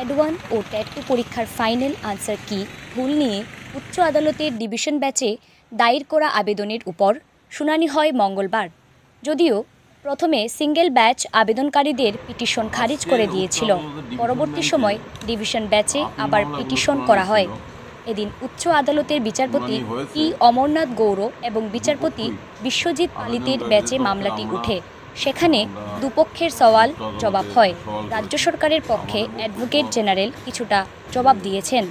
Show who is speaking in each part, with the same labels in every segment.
Speaker 1: Tad 1 ও Tad 2 পরীক্ষার final answer কি ভুল নিয়ে উচ্চ আদালতের ডিভিশন বেঞ্চে দায়ের করা আবেদনের উপর শুনানি হয় মঙ্গলবার। যদিও প্রথমে সিঙ্গেল ব্যাচ আবেদনকারীদের পিটিশন খারিজ করে দিয়েছিল, পরবর্তী সময় ডিভিশন বেঞ্চে আবার পিটিশন করা হয়। এদিন উচ্চ আদালতের বিচারপতি টি অমরনাথ গৌর এবং বিচারপতি বিশ্বজিৎ পালিতের বেঞ্চে মামলাটি উঠে। সেখানে দুপক্ষের সওয়াল জবাব হয়। রাজ্য সরকারের পক্ষে অ্যাডভোকেট জেনারেল কিছুটা জবাব দিয়েছেন।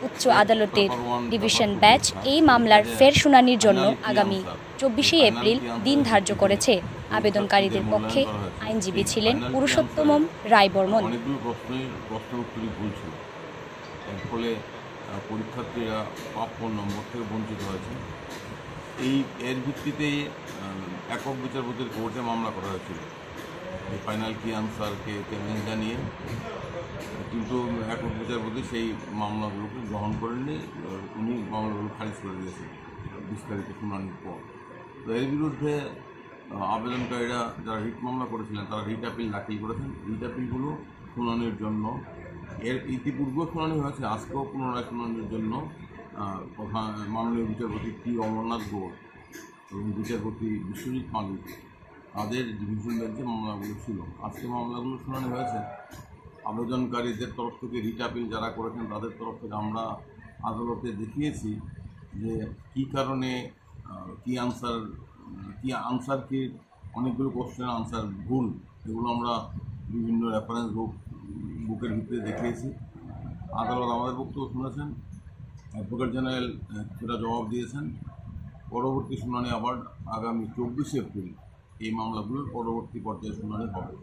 Speaker 1: উচ্চ আদালতের ডিভিশন বেঞ্চ এই মামলার ফের শুনানির জন্য আগামী 24শে এপ্রিল দিন ধার্য করেছে। আবেদনকারীদের পক্ষে আইনজীবী ছিলেন পুরুষোত্তম রায় বর্মন।
Speaker 2: ফলে পরীক্ষার্থীরা প্রাপ্য নম্বর থেকে বঞ্চিত হয়েছে। এর ভিত্তিতেই একক বিচারপতির কোর্টে মামলা করা হয়েছিল এই ফাইনাল কি আনসারকে চ্যালেঞ্জ জানিয়ে, কিন্তু একক বিচারপতি সেই মামলাগুলোকে গ্রহণ করেননি। উনি মামলাগুলো খারিজ করে দিয়েছেন বিস্তারিত শুনানির পর। তো এর বিরুদ্ধে আবেদনকারীরা যারা রিট মামলা করেছিলেন তারা রিট আপিল দাখিল করেছেন। রিট আপিলগুলো শুনানির জন্য এর ইতিপূর্বেও শুনানি হয়েছে, আজকেও পুনরায় শুনানির জন্য মাননীয় বিচারপতি টি অমরনাথ গৌর এবং বিচারপতি বিশ্বজিৎ পালিত তাদের ডিভিশন বেঞ্চে মামলাগুলো ছিল। আজকে মামলাগুলো শুনানি হয়েছে। আবেদনকারীদের তরফ থেকে রিট আপিল যারা করেছেন তাদের তরফ থেকে আমরা আদালতে দেখিয়েছি যে কী কারণে কি আনসারকে অনেকগুলো কোশ্চেন আনসার ভুল, এগুলো আমরা বিভিন্ন রেফারেন্স বুকের ভিতরে দেখিয়েছি। আদালত আমাদের বক্তব্য শুনেছেন, অ্যাডভোকেট জেনারেল সেটা জবাব দিয়েছেন। পরবর্তী শুনানি আবার আগামী 24শে এপ্রিল এই মামলাগুলোর পরবর্তী পর্যায়ে শুনানি হবে।